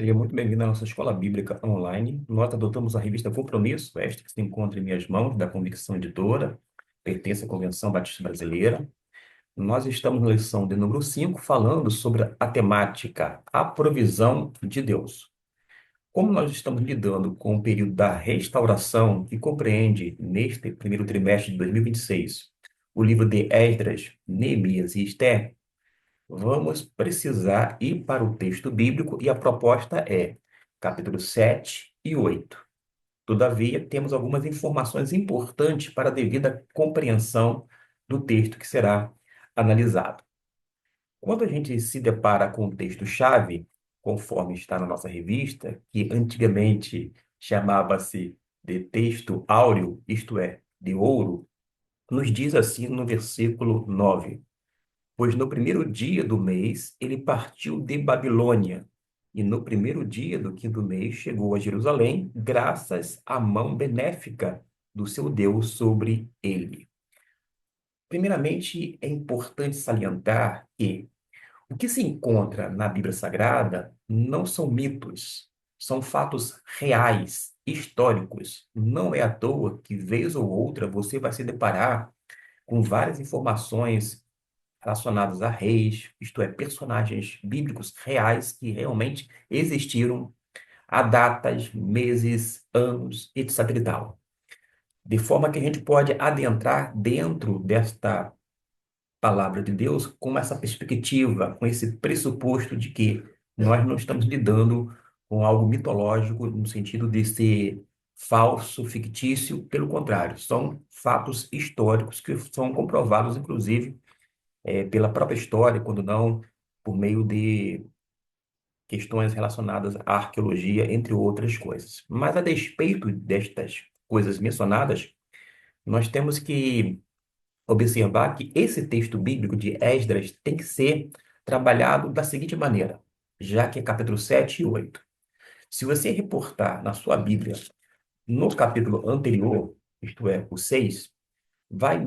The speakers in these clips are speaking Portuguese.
Seja muito bem-vindo à nossa Escola Bíblica Online. Nós adotamos a revista Compromisso, esta que se encontra em minhas mãos, da Convicção Editora, pertence à Convenção Batista Brasileira. Nós estamos na lição de número 5, falando sobre a temática A Provisão de Deus. Como nós estamos lidando com o período da restauração, que compreende, neste primeiro trimestre de 2026, o livro de Esdras, Neemias e Esther, vamos precisar ir para o texto bíblico e a proposta é capítulo 7 e 8. Todavia, temos algumas informações importantes para a devida compreensão do texto que será analisado. Quando a gente se depara com o texto-chave, conforme está na nossa revista, que antigamente chamava-se de texto áureo, isto é, de ouro, nos diz assim no versículo 9: pois no primeiro dia do mês ele partiu de Babilônia, e no primeiro dia do quinto mês chegou a Jerusalém, graças à mão benéfica do seu Deus sobre ele. Primeiramente, é importante salientar que o que se encontra na Bíblia Sagrada não são mitos, são fatos reais, históricos. Não é à toa que, vez ou outra, você vai se deparar com várias informações relacionados a reis, isto é, personagens bíblicos reais que realmente existiram há datas, meses, anos, etc. e tal. De forma que a gente pode adentrar dentro desta palavra de Deus com essa perspectiva, com esse pressuposto de que nós não estamos lidando com algo mitológico no sentido de ser falso, fictício, pelo contrário, são fatos históricos que são comprovados, inclusive, pela própria história, quando não por meio de questões relacionadas à arqueologia, entre outras coisas. Mas a despeito destas coisas mencionadas, nós temos que observar que esse texto bíblico de Esdras tem que ser trabalhado da seguinte maneira, já que é capítulo 7 e 8. Se você reportar na sua Bíblia, no capítulo anterior, isto é, o 6, vai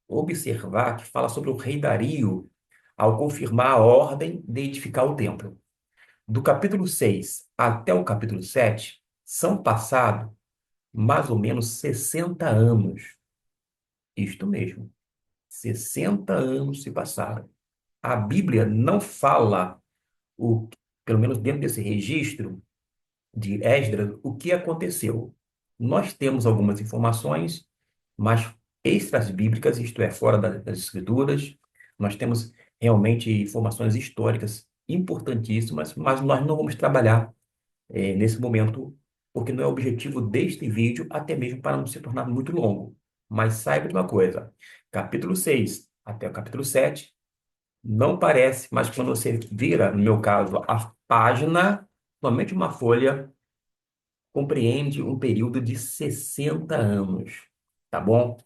observar que fala sobre o rei Dario ao confirmar a ordem de edificar o templo. Do capítulo 6 até o capítulo 7, são passados mais ou menos 60 anos. Isto mesmo, 60 anos se passaram. A Bíblia não fala, o, pelo menos dentro desse registro de Esdras, o que aconteceu. Nós temos algumas informações, mas extras bíblicas, isto é, fora das escrituras. Nós temos realmente informações históricas importantíssimas, mas nós não vamos trabalhar nesse momento, porque não é o objetivo deste vídeo, até mesmo para não se tornar muito longo. Mas saiba de uma coisa, capítulo 6 até o capítulo 7 não parece, mas quando você vira, no meu caso, a página, somente uma folha, compreende um período de 60 anos, tá bom?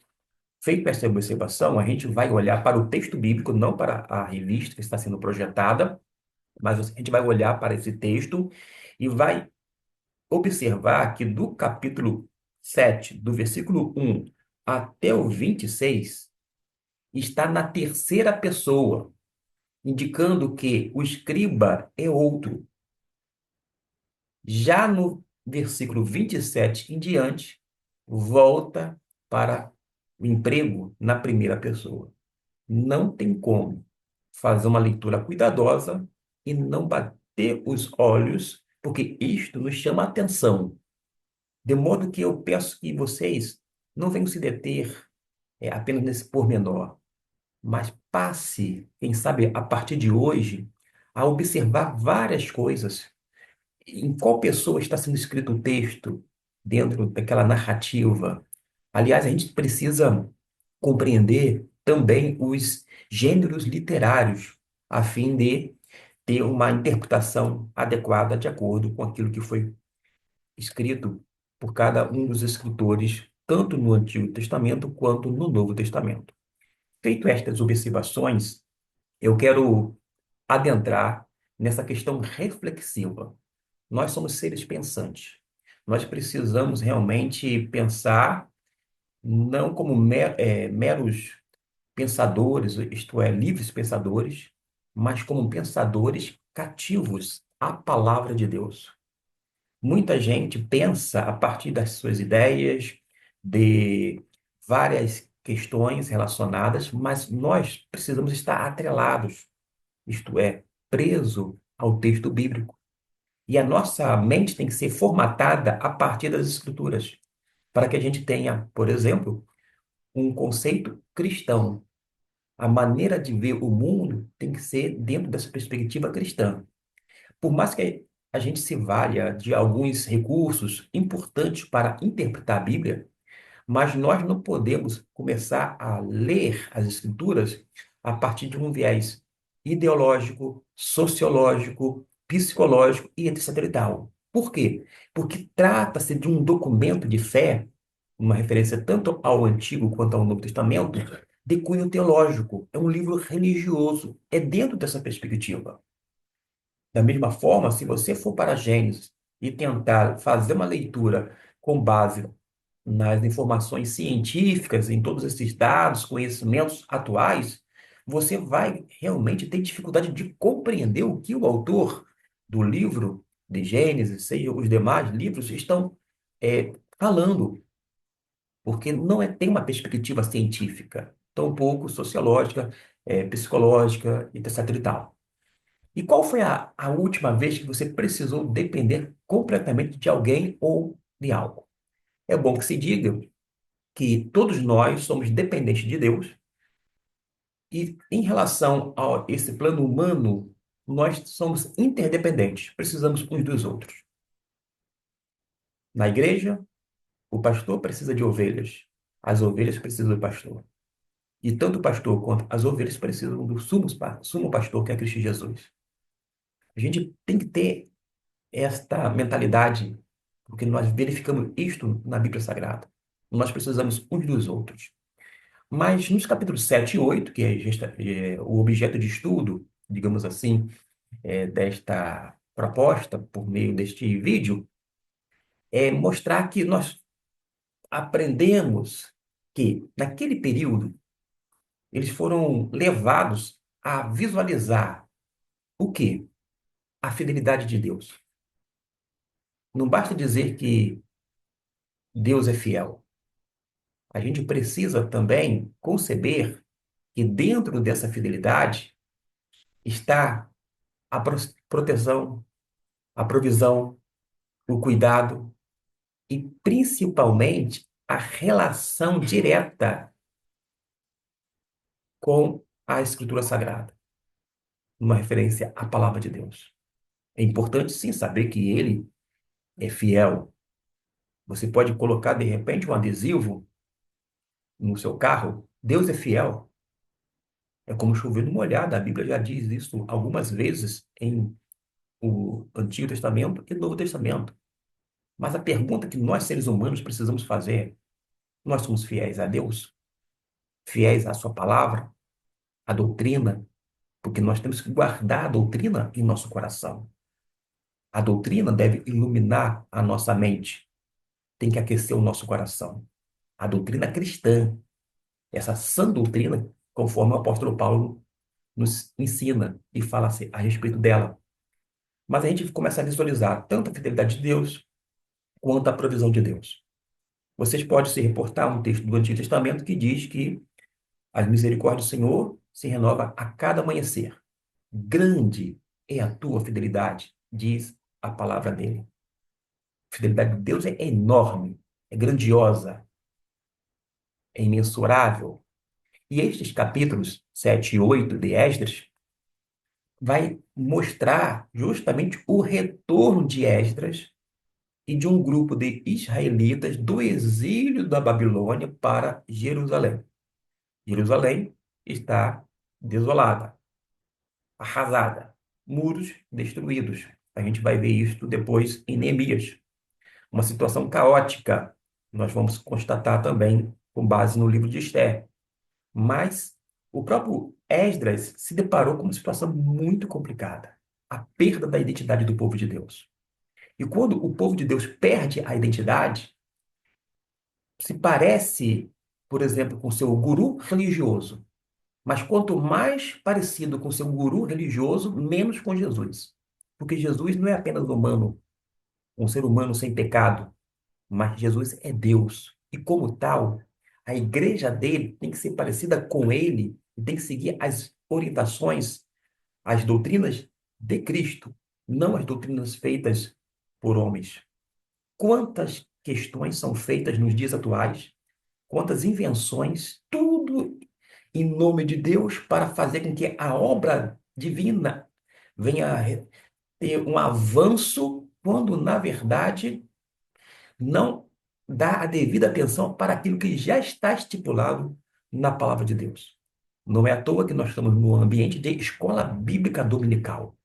Feita essa observação, a gente vai olhar para o texto bíblico, não para a revista que está sendo projetada, mas a gente vai olhar para esse texto e vai observar que do capítulo 7, do versículo 1 até o 26, está na terceira pessoa, indicando que o escriba é outro. Já no versículo 27 em diante, volta para o emprego na primeira pessoa. Não tem como fazer uma leitura cuidadosa e não bater os olhos, porque isto nos chama a atenção. De modo que eu peço que vocês não venham se deter apenas nesse pormenor, mas passe, quem sabe, a partir de hoje, a observar várias coisas. Em qual pessoa está sendo escrito o texto dentro daquela narrativa? Aliás, a gente precisa compreender também os gêneros literários, a fim de ter uma interpretação adequada de acordo com aquilo que foi escrito por cada um dos escritores, tanto no Antigo Testamento quanto no Novo Testamento. Feito estas observações, eu quero adentrar nessa questão reflexiva. Nós somos seres pensantes. Nós precisamos realmente pensar não como meros pensadores, isto é, livres pensadores, mas como pensadores cativos a palavra de Deus. Muita gente pensa a partir das suas ideias, de várias questões relacionadas, mas nós precisamos estar atrelados, isto é, preso ao texto bíblico. E a nossa mente tem que ser formatada a partir das Escrituras, para que a gente tenha, por exemplo, um conceito cristão. A maneira de ver o mundo tem que ser dentro dessa perspectiva cristã. Por mais que a gente se valha de alguns recursos importantes para interpretar a Bíblia, mas nós não podemos começar a ler as Escrituras a partir de um viés ideológico, sociológico, psicológico e etc. e tal. Por quê? Porque trata-se de um documento de fé, uma referência tanto ao Antigo quanto ao Novo Testamento, de cunho teológico. É um livro religioso. É dentro dessa perspectiva. Da mesma forma, se você for para Gênesis e tentar fazer uma leitura com base nas informações científicas, em todos esses dados, conhecimentos atuais, você vai realmente ter dificuldade de compreender o que o autor do livro de Gênesis, seja os demais livros, estão falando, porque não tem uma perspectiva científica, tampouco sociológica, psicológica, e etc. e tal. E qual foi a última vez que você precisou depender completamente de alguém ou de algo? É bom que se diga que todos nós somos dependentes de Deus e, em relação a esse plano humano, nós somos interdependentes, precisamos uns dos outros. Na igreja, o pastor precisa de ovelhas, as ovelhas precisam do pastor. E tanto o pastor quanto as ovelhas precisam do sumo pastor, que é Cristo Jesus. A gente tem que ter esta mentalidade, porque nós verificamos isto na Bíblia Sagrada. Nós precisamos uns dos outros. Mas nos capítulos 7 e 8, que é o objeto de estudo, digamos assim, desta proposta por meio deste vídeo, é mostrar que nós aprendemos que, naquele período, eles foram levados a visualizar o quê? A fidelidade de Deus. Não basta dizer que Deus é fiel. A gente precisa também conceber que dentro dessa fidelidade está a proteção, a provisão, o cuidado e, principalmente, a relação direta com a Escritura Sagrada, uma referência à palavra de Deus. É importante, sim, saber que ele é fiel. Você pode colocar, de repente, um adesivo no seu carro. Deus é fiel. É como chover no molhado. A Bíblia já diz isso algumas vezes em o Antigo Testamento e Novo Testamento. Mas a pergunta que nós, seres humanos, precisamos fazer é: nós somos fiéis a Deus? Fiéis à sua palavra, à doutrina? Porque nós temos que guardar a doutrina em nosso coração. A doutrina deve iluminar a nossa mente, tem que aquecer o nosso coração. A doutrina cristã, essa sã doutrina, conforme o apóstolo Paulo nos ensina e fala a respeito dela. Mas a gente começa a visualizar tanto a fidelidade de Deus quanto a provisão de Deus. Vocês podem se reportar a um texto do Antigo Testamento que diz que as misericórdias do Senhor se renova a cada amanhecer. Grande é a tua fidelidade, diz a palavra dele. A fidelidade de Deus é enorme, é grandiosa, é imensurável. E estes capítulos 7 e 8 de Esdras vai mostrar justamente o retorno de Esdras e de um grupo de israelitas do exílio da Babilônia para Jerusalém. Jerusalém está desolada, arrasada, muros destruídos. A gente vai ver isso depois em Neemias. Uma situação caótica. Nós vamos constatar também com base no livro de Esther. Mas o próprio Esdras se deparou com uma situação muito complicada. A perda da identidade do povo de Deus. E quando o povo de Deus perde a identidade, se parece, por exemplo, com seu guru religioso. Mas quanto mais parecido com seu guru religioso, menos com Jesus. Porque Jesus não é apenas humano, um ser humano sem pecado, mas Jesus é Deus. E como tal, a igreja dele tem que ser parecida com ele e tem que seguir as orientações, as doutrinas de Cristo, não as doutrinas feitas por homens. Quantas questões são feitas nos dias atuais, quantas invenções, tudo em nome de Deus para fazer com que a obra divina venha a ter um avanço, quando na verdade não dá a devida atenção para aquilo que já está estipulado na palavra de Deus. Não é à toa que nós estamos no ambiente de escola bíblica dominical.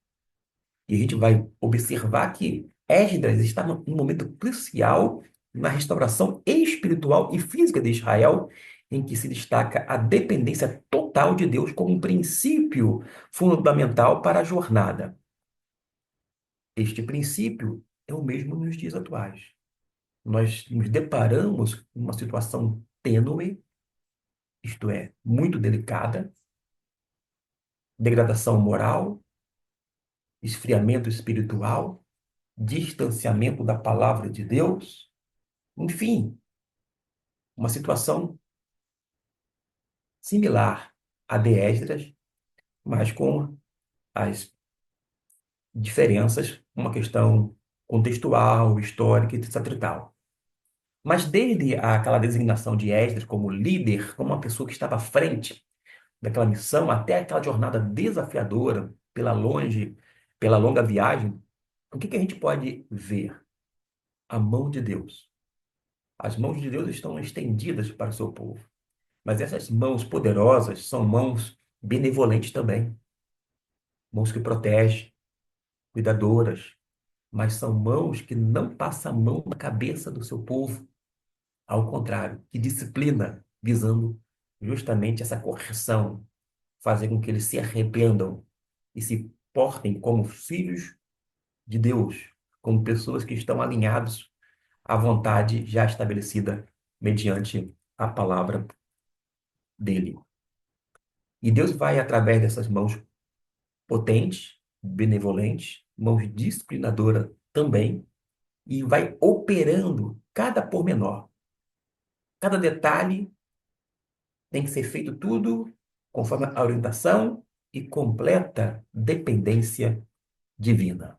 E a gente vai observar que Esdras está num momento crucial na restauração espiritual e física de Israel, em que se destaca a dependência total de Deus como um princípio fundamental para a jornada. Este princípio é o mesmo nos dias atuais. Nós nos deparamos com uma situação tênue, isto é, muito delicada, degradação moral, esfriamento espiritual, distanciamento da palavra de Deus, enfim, uma situação similar à de Esdras, mas com as diferenças, uma questão contextual, histórica, etc. e tal. Mas desde aquela designação de Esdras como líder, como uma pessoa que estava à frente daquela missão, até aquela jornada desafiadora pela longa viagem, o que que a gente pode ver? A mão de Deus. As mãos de Deus estão estendidas para o seu povo. Mas essas mãos poderosas são mãos benevolentes também, mãos que protegem, cuidadoras, mas são mãos que não passam a mão na cabeça do seu povo, ao contrário, que disciplina, visando justamente essa correção, fazer com que eles se arrependam e se portem como filhos de Deus, como pessoas que estão alinhados à vontade já estabelecida mediante a palavra dele. E Deus vai, através dessas mãos potentes, benevolentes, mãos disciplinadoras também, e vai operando cada pormenor. Cada detalhe tem que ser feito tudo conforme a orientação e completa dependência divina.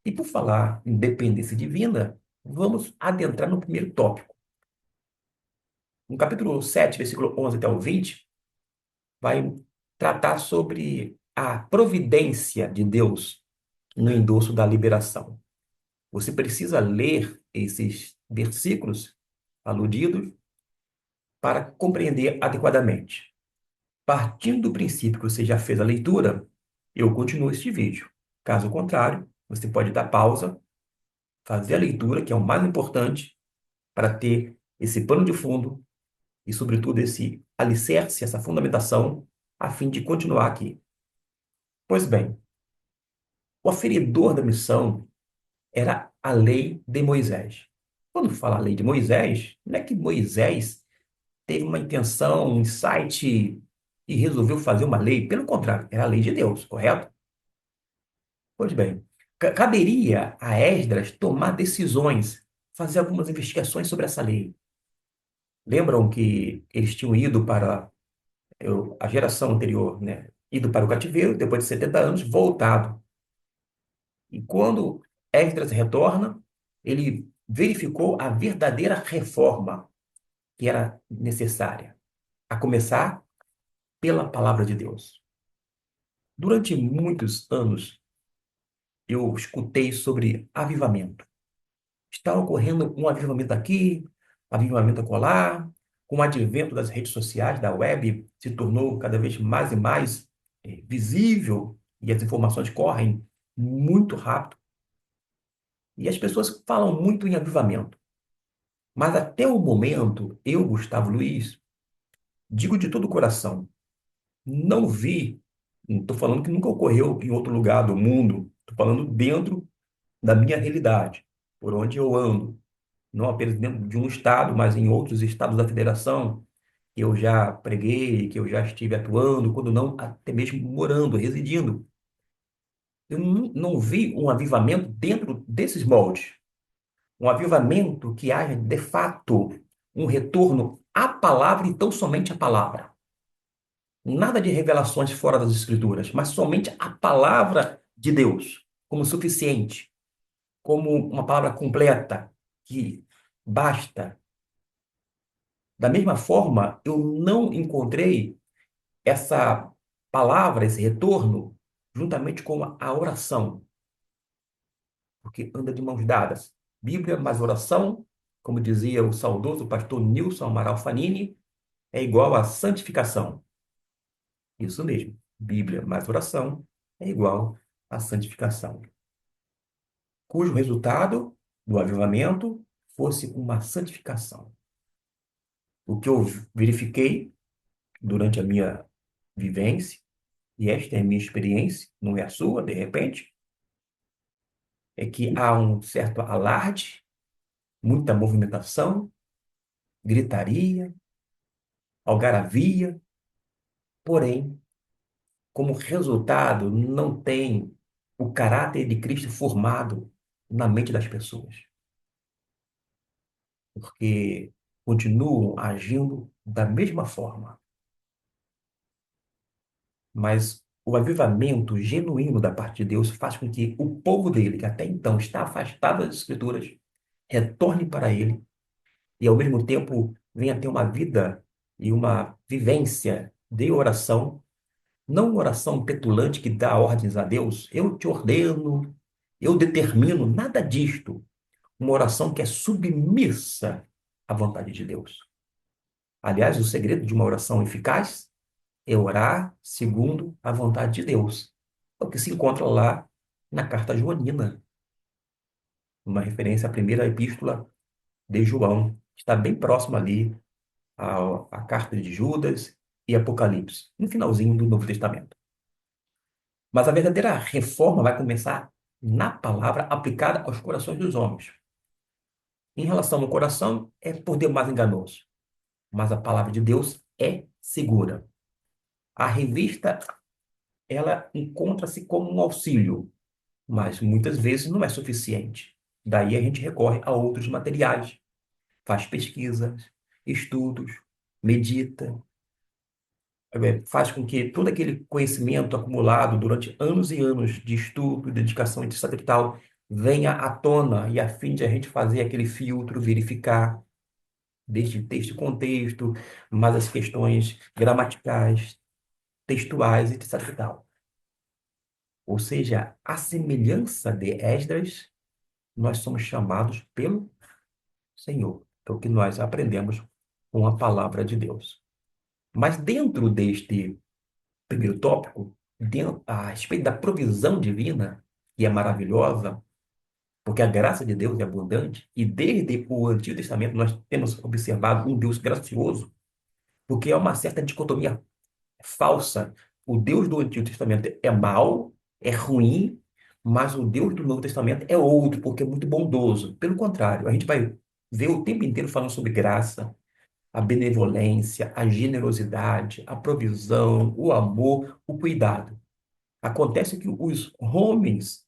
E por falar em dependência divina, vamos adentrar no primeiro tópico. No capítulo 7, versículo 11 até o 20, vai tratar sobre a providência de Deus no endosso da liberação. Você precisa ler esses versículos aludidos para compreender adequadamente. Partindo do princípio que você já fez a leitura, eu continuo este vídeo. Caso contrário, você pode dar pausa, fazer a leitura, que é o mais importante, para ter esse pano de fundo e, sobretudo, esse alicerce, essa fundamentação, a fim de continuar aqui. Pois bem, o aferidor da missão era a lei de Moisés. Quando fala a lei de Moisés, não é que Moisés teve uma intenção, um insight e resolveu fazer uma lei. Pelo contrário, era a lei de Deus, correto? Pois bem, caberia a Esdras tomar decisões, fazer algumas investigações sobre essa lei. Lembram que eles tinham ido para a geração anterior, né? Ido para o cativeiro, depois de 70 anos, voltado. E quando Esdras retorna, ele verificou a verdadeira reforma que era necessária, a começar pela palavra de Deus. Durante muitos anos, eu escutei sobre avivamento. Está ocorrendo um avivamento aqui, avivamento acolá, com o advento das redes sociais, da web, se tornou cada vez mais e mais visível e as informações correm muito rápido. E as pessoas falam muito em avivamento. Mas até o momento, eu, Gustavo Luiz, digo de todo o coração, não vi, não estou falando que nunca ocorreu em outro lugar do mundo, estou falando dentro da minha realidade, por onde eu ando, não apenas dentro de um estado, mas em outros estados da federação, que eu já preguei, que eu já estive atuando, quando não, até mesmo morando, residindo. Eu não vi um avivamento dentro desses moldes. Um avivamento que haja, de fato, um retorno à palavra e tão somente à palavra. Nada de revelações fora das Escrituras, mas somente a palavra de Deus como suficiente, como uma palavra completa, que basta. Da mesma forma, eu não encontrei essa palavra, esse retorno, juntamente com a oração, porque anda de mãos dadas. Bíblia mais oração, como dizia o saudoso pastor Nilson Amaral Fanini, é igual a santificação. Isso mesmo. Bíblia mais oração é igual a santificação. Cujo resultado do avivamento fosse uma santificação. O que eu verifiquei durante a minha vivência, e esta é a minha experiência, não é a sua, de repente, é que há um certo alarde, muita movimentação, gritaria, algaravia, porém, como resultado, não tem o caráter de Cristo formado na mente das pessoas, porque continuam agindo da mesma forma. Mas o avivamento genuíno da parte de Deus faz com que o povo dele, que até então está afastado das Escrituras, retorne para ele e, ao mesmo tempo, venha ter uma vida e uma vivência de oração, não uma oração petulante que dá ordens a Deus, eu te ordeno, eu determino, nada disto. Uma oração que é submissa à vontade de Deus. Aliás, o segredo de uma oração eficaz é orar segundo a vontade de Deus. É o que se encontra lá na carta joanina, uma referência à primeira epístola de João. Está bem próximo ali à carta de Judas e Apocalipse, no finalzinho do Novo Testamento. Mas a verdadeira reforma vai começar na palavra aplicada aos corações dos homens. Em relação ao coração, é por demais enganoso, mas a palavra de Deus é segura. A revista, ela encontra-se como um auxílio, mas muitas vezes não é suficiente. Daí a gente recorre a outros materiais, faz pesquisas, estudos, medita, faz com que todo aquele conhecimento acumulado durante anos e anos de estudo, dedicação, etc. e tal, venha à tona e a fim de a gente fazer aquele filtro, verificar desde texto e contexto, mas as questões gramaticais, textuais, etc. e tal. Ou seja, a semelhança de Esdras, nós somos chamados pelo Senhor. É o que nós aprendemos com a palavra de Deus. Mas dentro deste primeiro tópico, a respeito da provisão divina, que é maravilhosa, porque a graça de Deus é abundante, e desde o Antigo Testamento nós temos observado um Deus gracioso, porque é uma certa dicotomia falsa. O Deus do Antigo Testamento é mau, é ruim, mas o Deus do Novo Testamento é outro, porque é muito bondoso. Pelo contrário, a gente vai ver o tempo inteiro falando sobre graça, a benevolência, a generosidade, a provisão, o amor, o cuidado. Acontece que os homens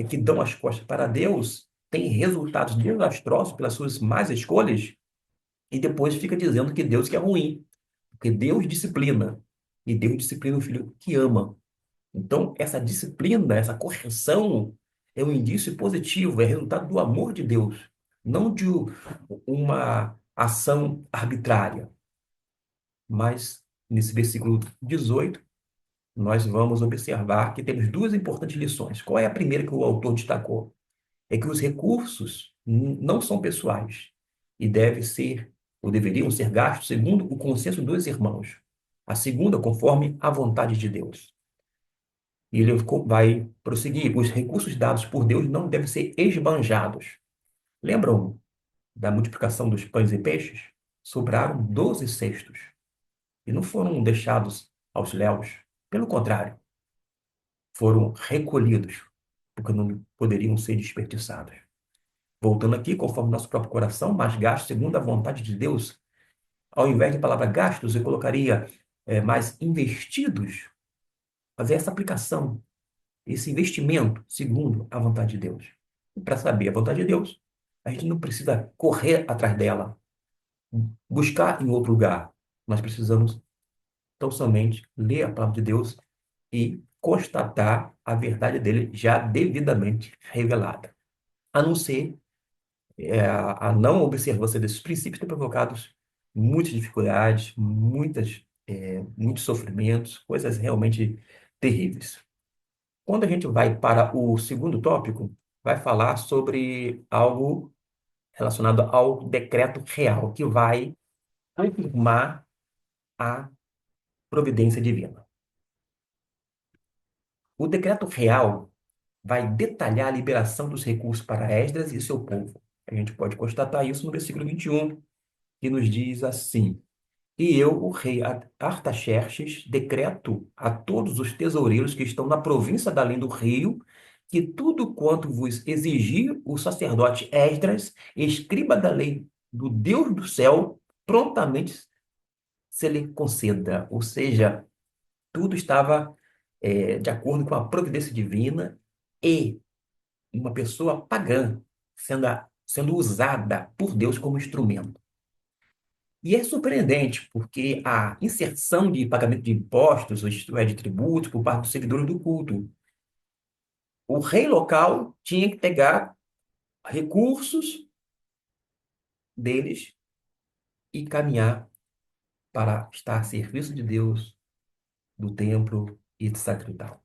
que dão as costas para Deus têm resultados desastrosos pelas suas más escolhas e depois fica dizendo que Deus que é ruim, porque Deus disciplina e Deus disciplina o filho que ama. Então, essa disciplina, essa correção é um indício positivo, é resultado do amor de Deus, não de uma ação arbitrária. Mas, nesse versículo 18, nós vamos observar que temos duas importantes lições. Qual é a primeira que o autor destacou? É que os recursos não são pessoais e devem ser, ou deveriam ser gastos segundo o consenso dos irmãos. A segunda, conforme a vontade de Deus. E ele vai prosseguir. Os recursos dados por Deus não devem ser esbanjados. Lembram da multiplicação dos pães e peixes? Sobraram 12 cestos e não foram deixados aos léus. Pelo contrário, foram recolhidos, porque não poderiam ser desperdiçados. Voltando aqui, conforme nosso próprio coração, mas gastos segundo a vontade de Deus, ao invés de palavra gastos, eu colocaria mais investidos, fazer essa aplicação. esse investimento segundo a vontade de Deus. E para saber a vontade de Deus, a gente não precisa correr atrás dela, buscar em outro lugar. Nós precisamos tão somente ler a palavra de Deus e constatar a verdade dele já devidamente revelada. A não ser a não observância desses princípios tem provocado muitas dificuldades, muitos sofrimentos, coisas realmente terríveis. Quando a gente vai para o segundo tópico, vai falar sobre algo relacionado ao decreto real, que vai confirmar a providência divina. O decreto real vai detalhar a liberação dos recursos para Esdras e seu povo. A gente pode constatar isso no versículo 21, que nos diz assim: E eu, o rei Artaxerxes, decreto a todos os tesoureiros que estão na província da além do rio, que tudo quanto vos exigir o sacerdote Esdras, escriba da lei do Deus do céu, prontamente se lhe conceda. Ou seja, tudo estava de acordo com a providência divina e uma pessoa pagã sendo usada por Deus como instrumento. E é surpreendente, porque a inserção de pagamento de impostos, ou isto é, de tributos, por parte dos servidores do culto, o rei local tinha que pegar recursos deles e caminhar para estar a serviço de Deus, do templo e de sacramental.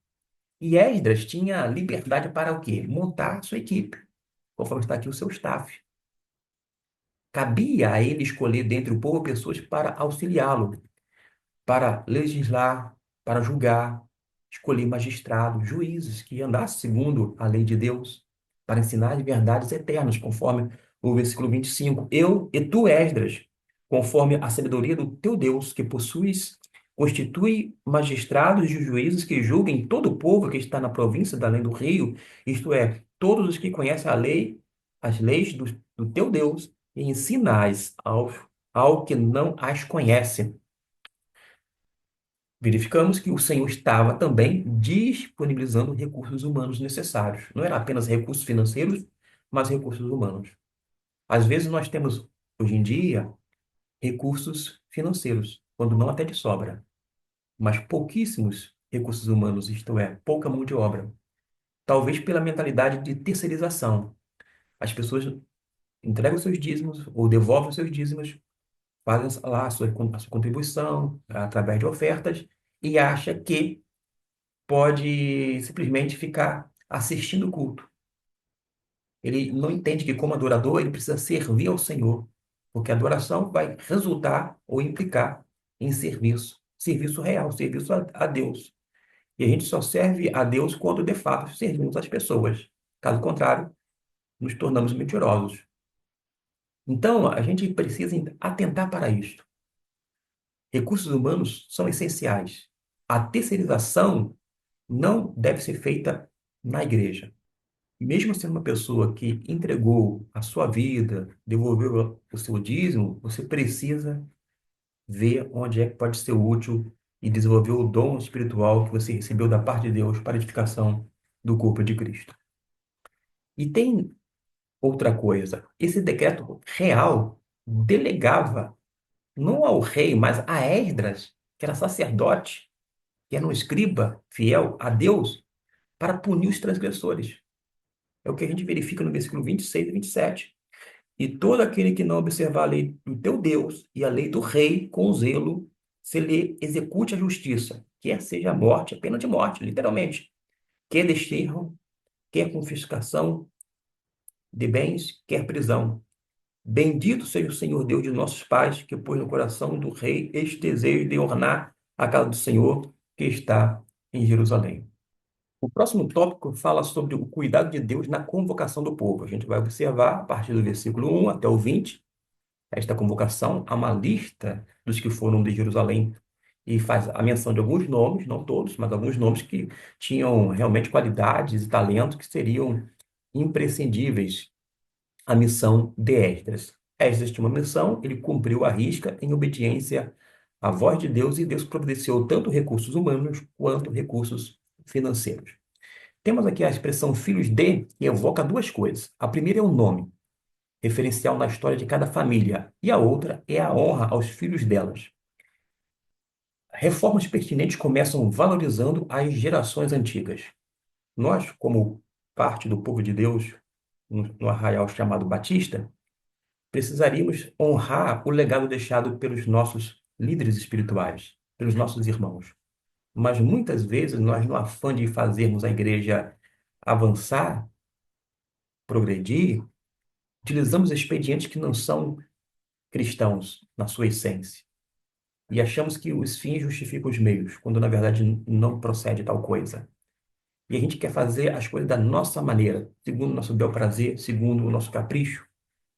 E Esdras tinha liberdade para o quê? Montar a sua equipe, conforme está aqui o seu staff. Cabia a ele escolher dentre o povo pessoas para auxiliá-lo, para legislar, para julgar, escolher magistrados, juízes que andassem segundo a lei de Deus, para ensinar as verdades eternas, conforme o versículo 25. Eu e tu, Esdras, conforme a sabedoria do teu Deus, que possuis, constitui magistrados e juízes que julguem todo o povo que está na província da além do rio, isto é, todos os que conhecem a lei, as leis do teu Deus, e ensinais ao que não as conhece. Verificamos que o Senhor estava também disponibilizando recursos humanos necessários. Não era apenas recursos financeiros, mas recursos humanos. Às vezes nós temos, hoje em dia, recursos financeiros, quando não até de sobra, mas pouquíssimos recursos humanos, isto é, pouca mão de obra. Talvez pela mentalidade de terceirização. As pessoas entregam seus dízimos ou devolvem seus dízimos, fazem lá a sua contribuição através de ofertas e acha que pode simplesmente ficar assistindo o culto. Ele não entende que, como adorador, ele precisa servir ao Senhor, porque a adoração vai resultar ou implicar em serviço, serviço real, serviço a Deus. E a gente só serve a Deus quando, de fato, servimos as pessoas. Caso contrário, nos tornamos mentirosos. Então, a gente precisa atentar para isto. Recursos humanos são essenciais. A terceirização não deve ser feita na igreja. Mesmo sendo uma pessoa que entregou a sua vida, devolveu o seu dízimo, você precisa ver onde é que pode ser útil e desenvolver o dom espiritual que você recebeu da parte de Deus para a edificação do corpo de Cristo. E tem outra coisa: esse decreto real delegava não ao rei, mas a Esdras, que era sacerdote, que era um escriba fiel a Deus, para punir os transgressores. É o que a gente verifica no versículo 26 e 27. E todo aquele que não observar a lei do teu Deus e a lei do rei com zelo, se lhe execute a justiça, quer seja a morte, a pena de morte, literalmente, quer desterro, quer confiscação de bens, quer prisão. Bendito seja o Senhor Deus de nossos pais, que pôs no coração do rei este desejo de ornar a casa do Senhor, que está em Jerusalém. O próximo tópico fala sobre o cuidado de Deus na convocação do povo. A gente vai observar, a partir do versículo 1 até o 20, esta convocação a uma lista dos que foram de Jerusalém e faz a menção de alguns nomes, não todos, mas alguns nomes que tinham realmente qualidades e talentos que seriam imprescindíveis à missão de Esdras. Esdras tinha uma missão, ele cumpriu a risca em obediência à voz de Deus e Deus providenciou tanto recursos humanos quanto recursos financeiros. Temos aqui a expressão filhos de, que evoca duas coisas. A primeira é o nome, referencial na história de cada família, e a outra é a honra aos filhos delas. Reformas pertinentes começam valorizando as gerações antigas. Nós, como parte do povo de Deus, no arraial chamado Batista, precisaríamos honrar o legado deixado pelos nossos líderes espirituais, pelos nossos irmãos. Mas muitas vezes nós, no afã de fazermos a igreja avançar, progredir, utilizamos expedientes que não são cristãos na sua essência. E achamos que os fins justificam os meios, quando na verdade não procede tal coisa. E a gente quer fazer as coisas da nossa maneira, segundo o nosso bel prazer, segundo o nosso capricho,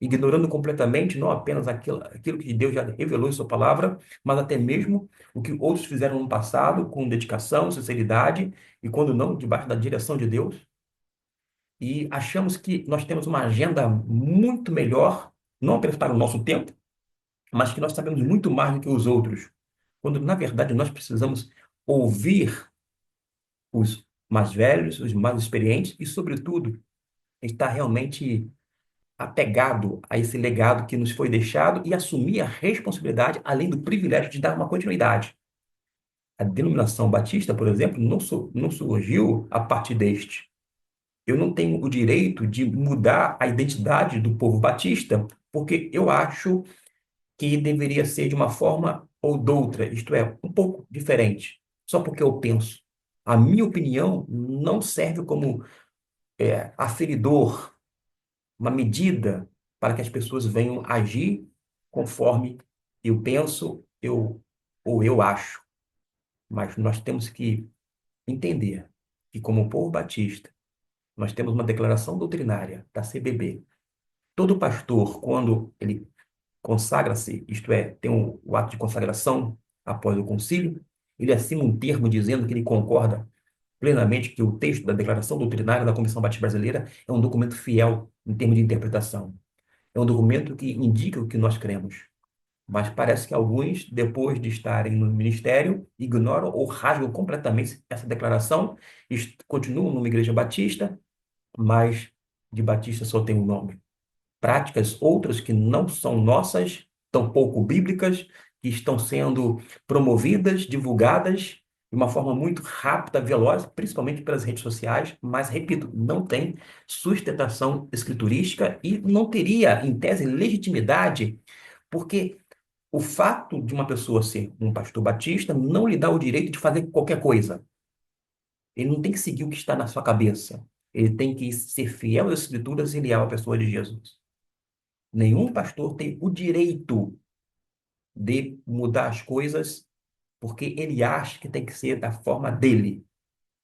ignorando completamente não apenas aquilo que Deus já revelou em sua palavra, mas até mesmo o que outros fizeram no passado, com dedicação, sinceridade, e quando não, debaixo da direção de Deus. E achamos que nós temos uma agenda muito melhor, não apenas para o nosso tempo, mas que nós sabemos muito mais do que os outros, quando na verdade nós precisamos ouvir os mais velhos, os mais experientes e, sobretudo, estar realmente apegado a esse legado que nos foi deixado e assumir a responsabilidade, além do privilégio de dar uma continuidade. A denominação batista, por exemplo, não surgiu a partir deste. Eu não tenho o direito de mudar a identidade do povo batista, porque eu acho que deveria ser de uma forma ou de outra, isto é, um pouco diferente, só porque eu penso. A minha opinião não serve como aferidor, uma medida para que as pessoas venham agir conforme eu penso, ou eu acho. Mas nós temos que entender que, como povo batista, nós temos uma declaração doutrinária da CBB. Todo pastor, quando ele consagra-se, isto é, tem o ato de consagração após o concílio, ele assina um termo dizendo que ele concorda plenamente que o texto da declaração doutrinária da Comissão Batista Brasileira é um documento fiel em termos de interpretação. É um documento que indica o que nós cremos. Mas parece que alguns, depois de estarem no ministério, ignoram ou rasgam completamente essa declaração e continuam numa igreja batista, mas de batista só tem o nome. Práticas outras que não são nossas, tampouco bíblicas, que estão sendo promovidas, divulgadas de uma forma muito rápida, veloz, principalmente pelas redes sociais, mas, repito, não tem sustentação escriturística e não teria, em tese, legitimidade, porque o fato de uma pessoa ser um pastor batista não lhe dá o direito de fazer qualquer coisa. Ele não tem que seguir o que está na sua cabeça. Ele tem que ser fiel às Escrituras e leal à pessoa de Jesus. Nenhum pastor tem o direito de mudar as coisas porque ele acha que tem que ser da forma dele.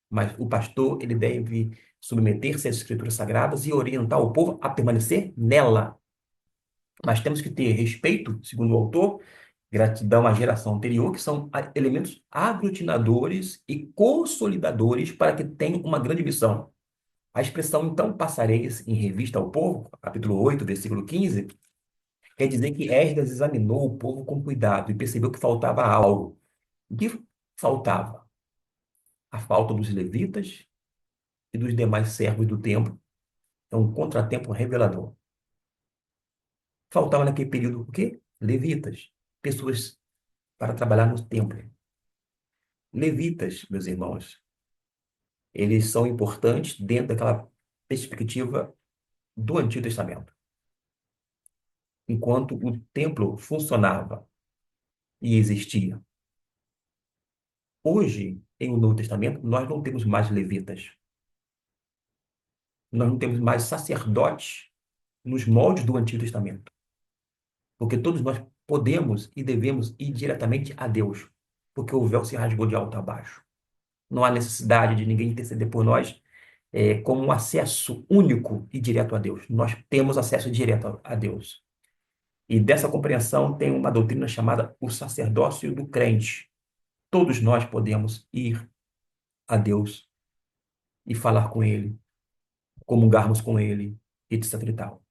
Mas o pastor, ele deve submeter-se às Escrituras Sagradas e orientar o povo a permanecer nela. Mas temos que ter respeito, segundo o autor, gratidão à geração anterior, que são elementos aglutinadores e consolidadores para que tenham uma grande missão. A expressão, então, passareis em revista ao povo, capítulo 8, versículo 15, quer dizer que Esdras examinou o povo com cuidado e percebeu que faltava algo. O que faltava? A falta dos levitas e dos demais servos do templo. É um contratempo revelador. Faltava naquele período o quê? Levitas, pessoas para trabalhar no templo. Levitas, meus irmãos, eles são importantes dentro daquela perspectiva do Antigo Testamento. Enquanto o templo funcionava e existia. Hoje, em o Novo Testamento, nós não temos mais levitas. Nós não temos mais sacerdotes nos moldes do Antigo Testamento. Porque todos nós podemos e devemos ir diretamente a Deus. Porque o véu se rasgou de alto a baixo. Não há necessidade de ninguém interceder por nós como um acesso único e direto a Deus. Nós temos acesso direto a Deus. E dessa compreensão tem uma doutrina chamada o sacerdócio do crente. Todos nós podemos ir a Deus e falar com Ele, comungarmos com Ele, etc. e tal.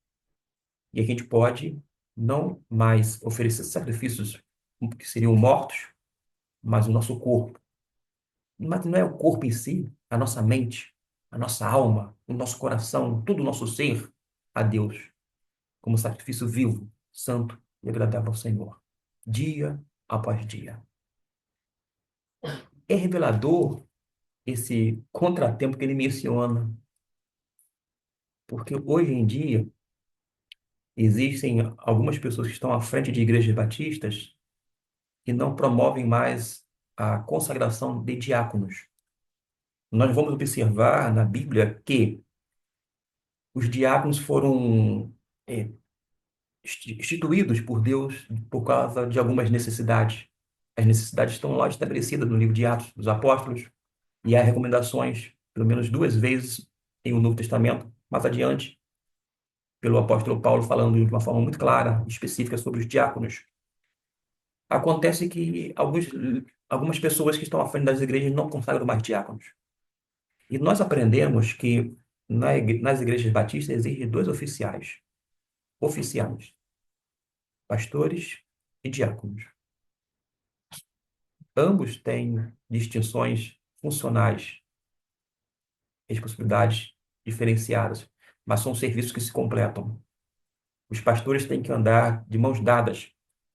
E a gente pode não mais oferecer sacrifícios que seriam mortos, mas o nosso corpo. Mas não é o corpo em si, a nossa mente. a nossa alma, o nosso coração, todo o nosso ser a Deus, como sacrifício vivo, santo e agradável ao Senhor, dia após dia. É revelador esse contratempo que ele menciona, porque hoje em dia existem algumas pessoas que estão à frente de igrejas batistas que não promovem mais a consagração de diáconos. Nós vamos observar na Bíblia que os diáconos foram é, instituídos por Deus por causa de algumas necessidades. As necessidades estão lá estabelecidas no livro de Atos dos Apóstolos e há recomendações, pelo menos duas vezes em o Novo Testamento, mais adiante, pelo apóstolo Paulo falando de uma forma muito clara, específica sobre os diáconos. Acontece que algumas pessoas que estão à frente das igrejas não consagram mais diáconos. E nós aprendemos que nas igrejas batistas existem dois oficiais, pastores e diáconos. Ambos têm distinções funcionais, responsabilidades diferenciadas, mas são serviços que se completam. Os pastores têm que andar de mãos dadas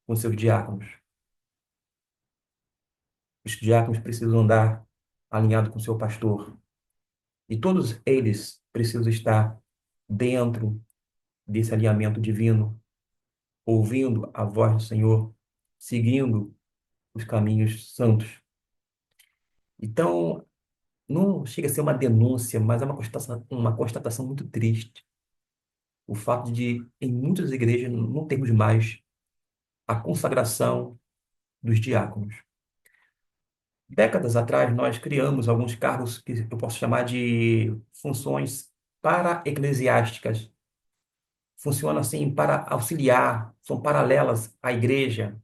com seus diáconos. Os diáconos precisam andar alinhado com seu pastor. E todos eles precisam estar dentro desse alinhamento divino, ouvindo a voz do Senhor, seguindo os caminhos santos. Então, não chega a ser uma denúncia, mas é uma constatação muito triste. O fato de, em muitas igrejas, não termos mais a consagração dos diáconos. Décadas atrás, nós criamos alguns cargos que eu posso chamar de funções para-eclesiásticas. Funcionam assim para auxiliar, são paralelas à igreja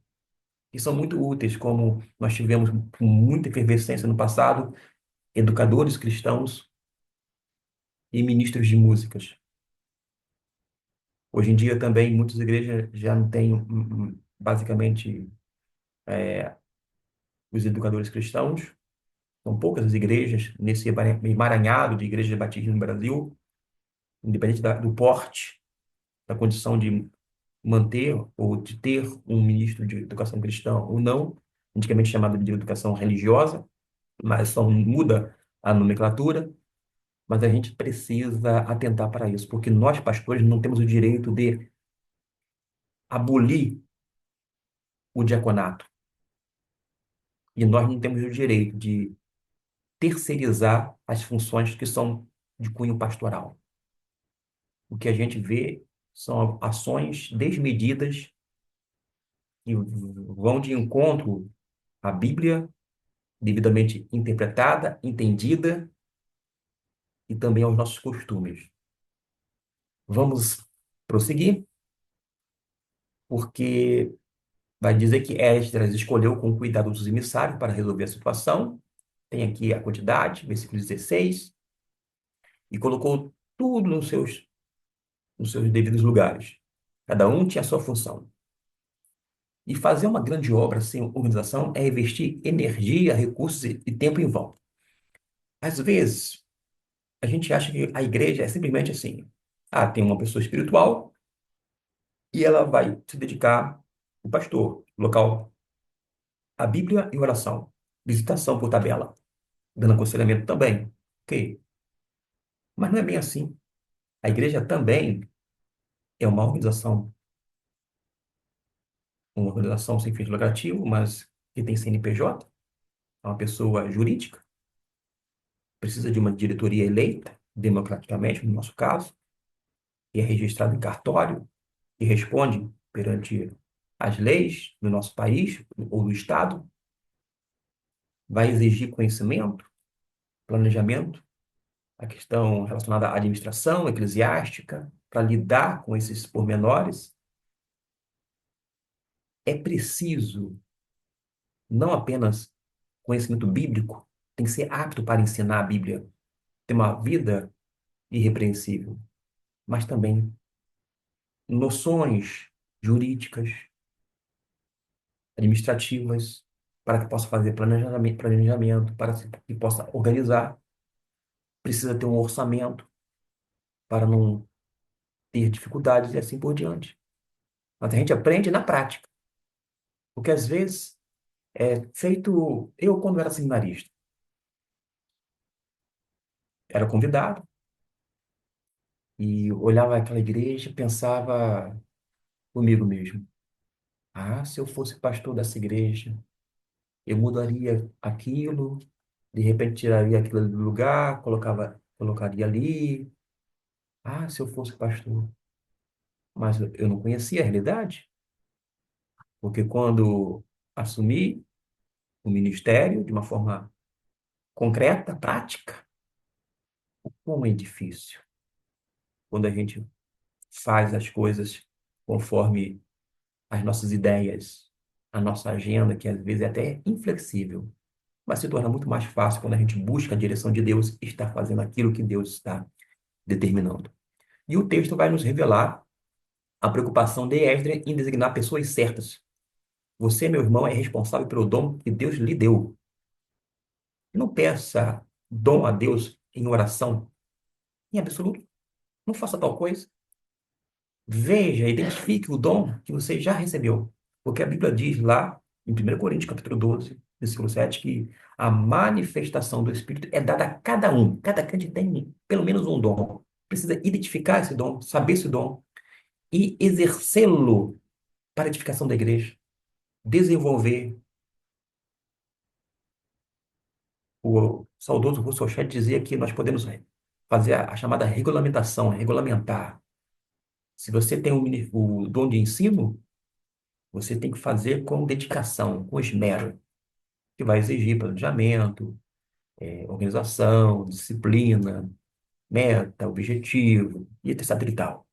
e são muito úteis, como nós tivemos com muita efervescência no passado, educadores cristãos e ministros de músicas. Hoje em dia também muitas igrejas já não têm basicamente os educadores cristãos. São poucas as igrejas nesse emaranhado de igrejas batistas no Brasil, independente do porte, da condição de manter ou de ter um ministro de educação cristã ou não, antigamente chamado de educação religiosa, mas só muda a nomenclatura. Mas a gente precisa atentar para isso, porque nós, pastores, não temos o direito de abolir o diaconato. E nós não temos o direito de terceirizar as funções que são de cunho pastoral. O que a gente vê são ações desmedidas que vão de encontro à Bíblia, devidamente interpretada, entendida, e também aos nossos costumes. Vamos prosseguir, porque vai dizer que Esdras escolheu com cuidado os emissários para resolver a situação. Tem aqui a quantidade, versículo 16, e colocou tudo nos seus devidos lugares. Cada um tinha a sua função. E fazer uma grande obra sem organização é investir energia, recursos e tempo em vão. Às vezes, a gente acha que a igreja é simplesmente assim. Ah, tem uma pessoa espiritual e ela vai se dedicar, o pastor, local, a Bíblia e oração. Visitação por tabela, dando aconselhamento também. Ok. Mas não é bem assim. A igreja também é uma organização sem fins lucrativos, mas que tem CNPJ, é uma pessoa jurídica, precisa de uma diretoria eleita, democraticamente, no nosso caso, e é registrado em cartório e responde perante as leis do nosso país ou do Estado, vai exigir conhecimento, planejamento, a questão relacionada à administração eclesiástica, para lidar com esses pormenores, é preciso não apenas conhecimento bíblico, tem que ser apto para ensinar a Bíblia, ter uma vida irrepreensível, mas também noções jurídicas, administrativas, para que possa fazer planejamento, para que possa organizar. precisa ter um orçamento para não ter dificuldades e assim por diante. Mas a gente aprende na prática, porque às vezes é feito. Eu, quando era seminarista, era convidado e olhava aquela igreja e pensava comigo mesmo: ah, se eu fosse pastor dessa igreja, eu mudaria aquilo, de repente tiraria aquilo do lugar, colocaria ali. Ah, se eu fosse pastor. Mas eu não conhecia a realidade, porque quando assumi o ministério de uma forma concreta, prática, como é difícil quando a gente faz as coisas conforme as nossas ideias, a nossa agenda, que às vezes é até inflexível, mas se torna muito mais fácil quando a gente busca a direção de Deus e está fazendo aquilo que Deus está determinando. E o texto vai nos revelar a preocupação de Esdras em designar pessoas certas. Você, meu irmão, é responsável pelo dom que Deus lhe deu. Não peça dom a Deus em oração, em absoluto. Não faça tal coisa. Veja, identifique o dom que você já recebeu. Porque a Bíblia diz lá, em 1 Coríntios, capítulo 12, versículo 7, que a manifestação do Espírito é dada a cada um. Cada crente tem pelo menos um dom. Precisa identificar esse dom, saber esse dom e exercê-lo para a edificação da igreja. Desenvolver. O saudoso Russell Shedd dizia que nós podemos fazer a chamada regulamentação, regulamentar. Se você tem o dom de ensino, você tem que fazer com dedicação, com esmero, que vai exigir planejamento, organização, disciplina, meta, objetivo, e etc. e tal.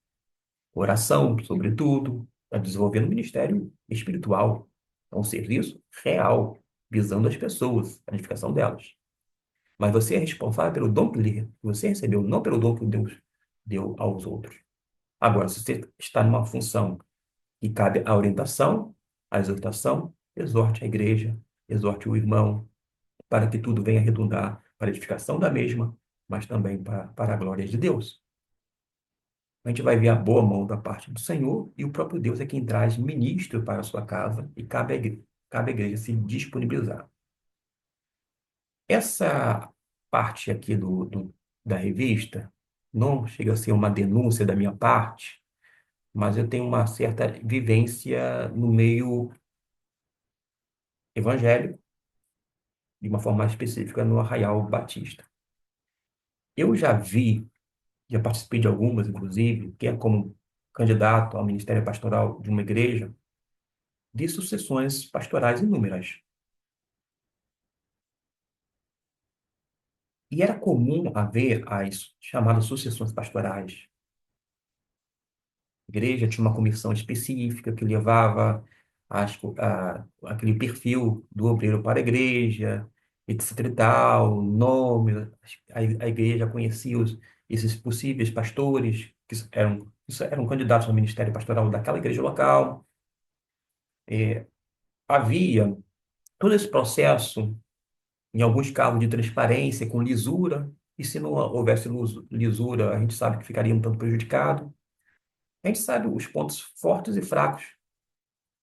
Oração, sobretudo, para desenvolver um ministério espiritual. É um serviço real, visando as pessoas, a edificação delas. Mas você é responsável pelo dom que você recebeu, não pelo dom que Deus deu aos outros. Agora, se você está numa função que cabe a orientação, a exortação, exorte a igreja, exorte o irmão, para que tudo venha redundar para a edificação da mesma, mas também para a glória de Deus. A gente vai ver a boa mão da parte do Senhor e o próprio Deus é quem traz ministro para a sua casa e cabe à igreja se disponibilizar. Essa parte aqui da revista não chega a ser uma denúncia da minha parte, mas eu tenho uma certa vivência no meio evangélico, de uma forma mais específica no Arraial Batista. Eu já participei de algumas, inclusive, que é como candidato ao ministério pastoral de uma igreja, de sucessões pastorais inúmeras. E era comum haver as chamadas sucessões pastorais. A igreja tinha uma comissão específica que levava aquele perfil do obreiro para a igreja, etc e tal, nome, a igreja conhecia esses possíveis pastores, que eram candidatos ao ministério pastoral daquela igreja local. Havia todo esse processo, em alguns casos, de transparência, com lisura, e se não houvesse lisura, a gente sabe que ficaria um tanto prejudicado. A gente sabe os pontos fortes e fracos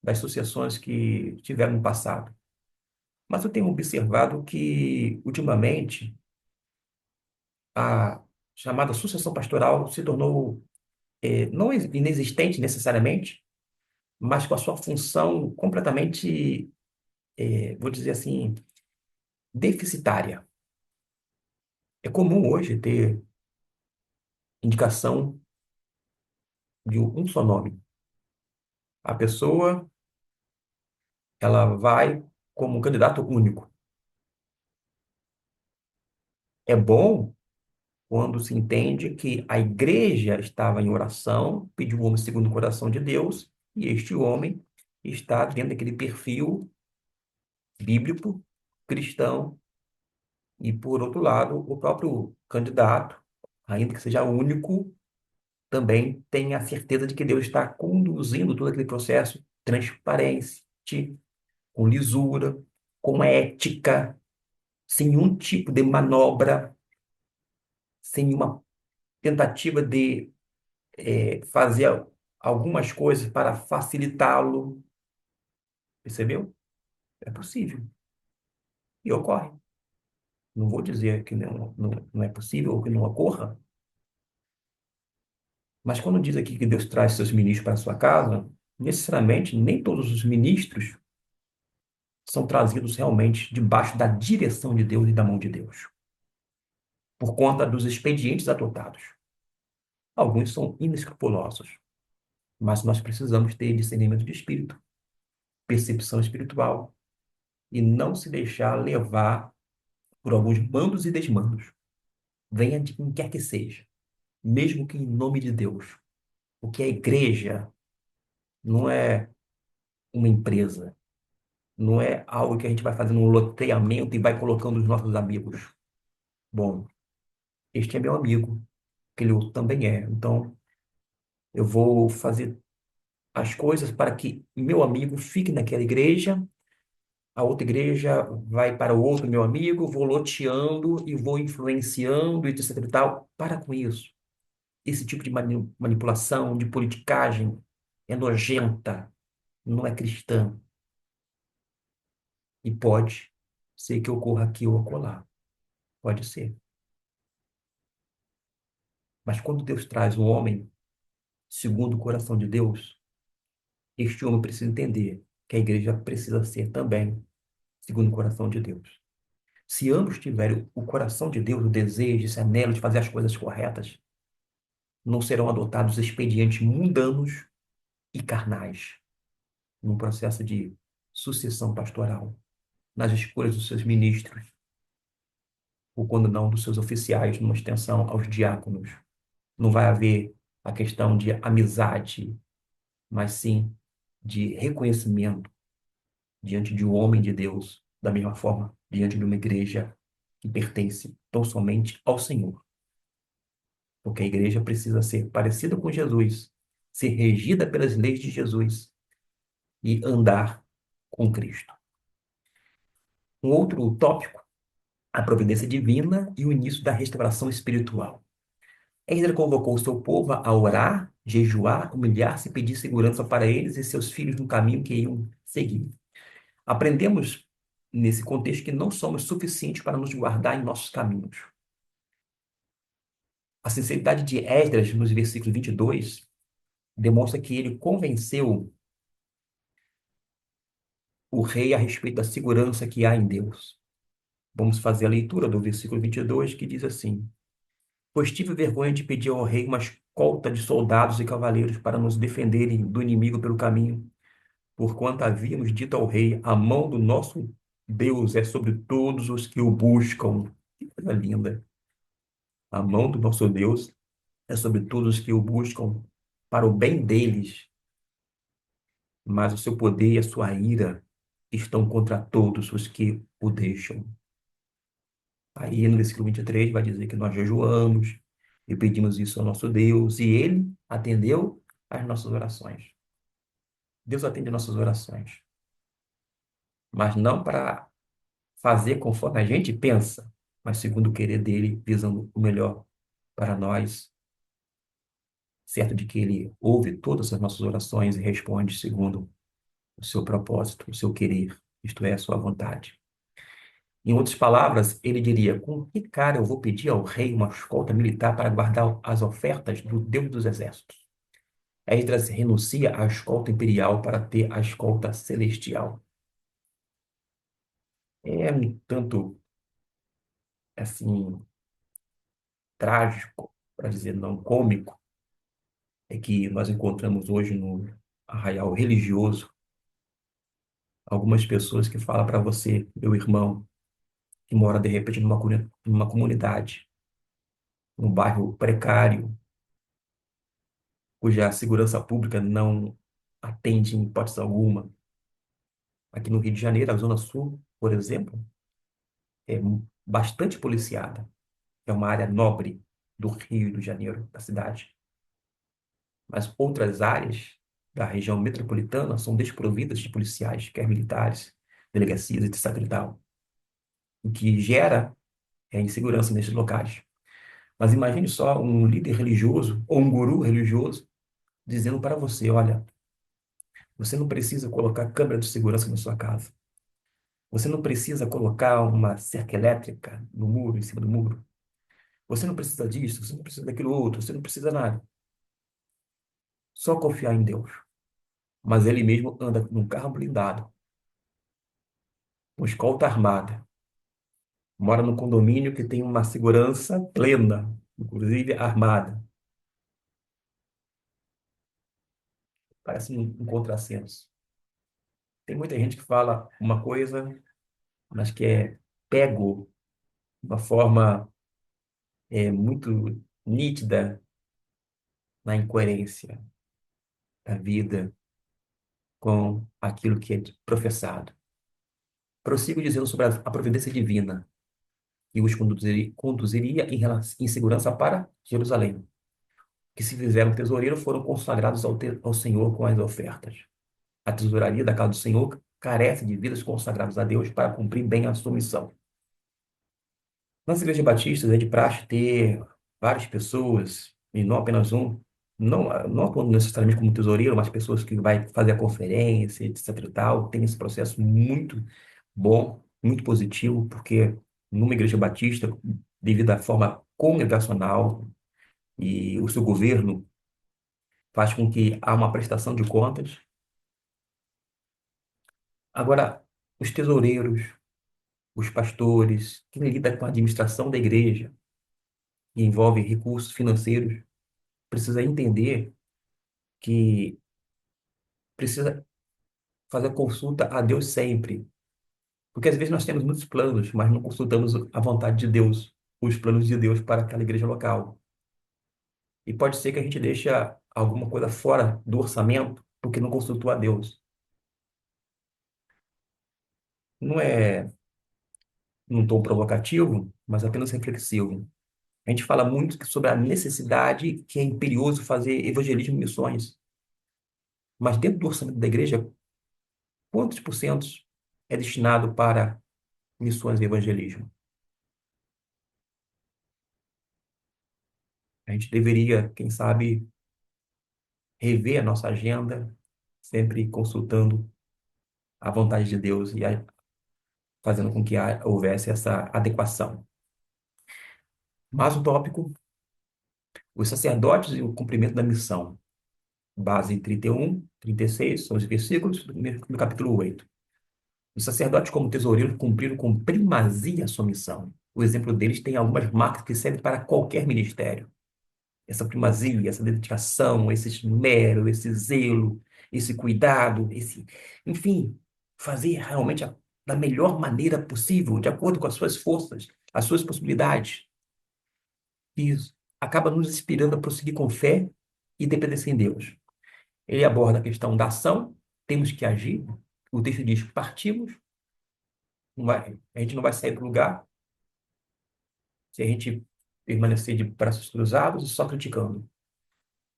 das sucessões que tiveram no passado. Mas eu tenho observado que, ultimamente, a chamada sucessão pastoral se tornou, não inexistente necessariamente, mas com a sua função completamente, vou dizer assim, deficitária. É comum hoje ter indicação de um só nome. A pessoa, ela vai como um candidato único. É bom quando se entende que a igreja estava em oração, pediu um homem segundo o coração de Deus, e este homem está dentro daquele perfil bíblico, cristão, e por outro lado, o próprio candidato, ainda que seja único, também tem a certeza de que Deus está conduzindo todo aquele processo transparente, com lisura, com ética, sem um tipo de manobra. sem uma tentativa de fazer algumas coisas para facilitá-lo. Percebeu? É possível e ocorre. Não vou dizer que não é possível ou que não ocorra, mas quando diz aqui que Deus traz seus ministros para a sua casa, necessariamente nem todos os ministros são trazidos realmente debaixo da direção de Deus e da mão de Deus, por conta dos expedientes adotados. Alguns são inescrupulosos, mas nós precisamos ter discernimento de espírito, percepção espiritual, e não se deixar levar por alguns mandos e desmandos. Venha de quem quer que seja, mesmo que em nome de Deus. Porque a igreja não é uma empresa, não é algo que a gente vai fazendo um loteamento e vai colocando os nossos amigos. Bom, este é meu amigo, aquele outro também é. Então, eu vou fazer as coisas para que meu amigo fique naquela igreja, a outra igreja vai para o outro meu amigo, vou loteando e vou influenciando e etc e tal. Para com isso. Esse tipo de manipulação, de politicagem é nojenta, não é cristã. E pode ser que ocorra aqui ou acolá. Pode ser. Mas quando Deus traz um homem segundo o coração de Deus, este homem precisa entender que a igreja precisa ser também segundo o coração de Deus. Se ambos tiverem o coração de Deus, o desejo, esse anelo de fazer as coisas corretas, não serão adotados expedientes mundanos e carnais num processo de sucessão pastoral, nas escolhas dos seus ministros, ou quando não, dos seus oficiais, numa extensão aos diáconos. Não vai haver a questão de amizade, mas sim de reconhecimento diante de um homem de Deus, da mesma forma, diante de uma igreja que pertence tão somente ao Senhor. Porque a igreja precisa ser parecida com Jesus, ser regida pelas leis de Jesus e andar com Cristo. Um outro tópico, a providência divina e o início da restauração espiritual. Ele convocou o seu povo a orar, jejuar, humilhar-se e pedir segurança para eles e seus filhos no caminho que iam seguir. Aprendemos nesse contexto que não somos suficientes para nos guardar em nossos caminhos. A sinceridade de Esdras, nos versículos 22, demonstra que ele convenceu o rei a respeito da segurança que há em Deus. Vamos fazer a leitura do versículo 22, que diz assim: Pois tive vergonha de pedir ao rei uma escolta de soldados e cavaleiros para nos defenderem do inimigo pelo caminho, porquanto havíamos dito ao rei: a mão do nosso Deus é sobre todos os que o buscam. Que coisa linda! A mão do nosso Deus é sobre todos os que o buscam para o bem deles, mas o seu poder e a sua ira estão contra todos os que o deixam. Aí no versículo 23 vai dizer que nós jejuamos e pedimos isso ao nosso Deus, e ele atendeu às nossas orações. Deus atende nossas orações, mas não para fazer conforme a gente pensa, mas segundo o querer dele, visando o melhor para nós, certo de que ele ouve todas as nossas orações e responde segundo o seu propósito, o seu querer, isto é, a sua vontade. Em outras palavras, ele diria: com que cara eu vou pedir ao rei uma escolta militar para guardar as ofertas do Deus dos exércitos? Esdras renuncia à escolta imperial para ter a escolta celestial. É um tanto, assim, trágico, para dizer não cômico, é que nós encontramos hoje no arraial religioso algumas pessoas que falam para você, meu irmão, que mora de repente numa comunidade, num bairro precário, cuja segurança pública não atende em hipótese alguma. Aqui no Rio de Janeiro, a Zona Sul, por exemplo, é bastante policiada. É uma área nobre do Rio de Janeiro, da cidade. Mas outras áreas da região metropolitana são desprovidas de policiais, quer militares, delegacias, etc. e tal, o que gera insegurança nesses locais. Mas imagine só um líder religioso ou um guru religioso dizendo para você: olha, você não precisa colocar câmera de segurança na sua casa. Você não precisa colocar uma cerca elétrica no muro, em cima do muro. Você não precisa disso, você não precisa daquilo outro, você não precisa nada. Só confiar em Deus. Mas ele mesmo anda num carro blindado, com escolta armada. Mora num condomínio que tem uma segurança plena, inclusive armada. Parece um contrassenso. Tem muita gente que fala uma coisa, mas que é pego de uma forma muito nítida na incoerência da vida com aquilo que é professado. Prossigo dizendo sobre a providência divina que os conduziria em segurança para Jerusalém, que se fizeram tesoureiro foram consagrados ao Senhor com as ofertas. A tesouraria da casa do Senhor carece de vidas consagradas a Deus para cumprir bem a sua missão. Nas igrejas batistas é de praxe ter várias pessoas, e não apenas um, não atuando necessariamente como tesoureiro, mas pessoas que vai fazer a conferência, etc e tal. Tem esse processo muito bom, muito positivo, porque numa igreja batista, devido à forma congregacional e o seu governo faz com que há uma prestação de contas. Agora, os tesoureiros, os pastores, quem lida com a administração da igreja, que envolve recursos financeiros, precisa entender que precisa fazer consulta a Deus sempre. Porque às vezes nós temos muitos planos, mas não consultamos a vontade de Deus, os planos de Deus para aquela igreja local. E pode ser que a gente deixe alguma coisa fora do orçamento porque não consultou a Deus. Não é num tom provocativo, mas apenas reflexivo. A gente fala muito sobre a necessidade que é imperioso fazer evangelismo e missões. Mas dentro do orçamento da igreja, quantos por cento é destinado para missões e evangelismo? A gente deveria, quem sabe, rever a nossa agenda, sempre consultando a vontade de Deus e fazendo com que houvesse essa adequação. Mas o tópico, os sacerdotes e o cumprimento da missão. Base 31, 36, são os versículos do capítulo 8. Os sacerdotes, como tesoureiros, cumpriram com primazia a sua missão. O exemplo deles tem algumas marcas que servem para qualquer ministério. Essa primazia, essa dedicação, esse esmero, esse zelo, esse cuidado, enfim, fazer realmente da melhor maneira possível, de acordo com as suas forças, as suas possibilidades. Isso acaba nos inspirando a prosseguir com fé e dependência em Deus. Ele aborda a questão da ação, temos que agir. O texto diz: partimos, a gente não vai sair do lugar se a gente permanecer de braços cruzados e só criticando.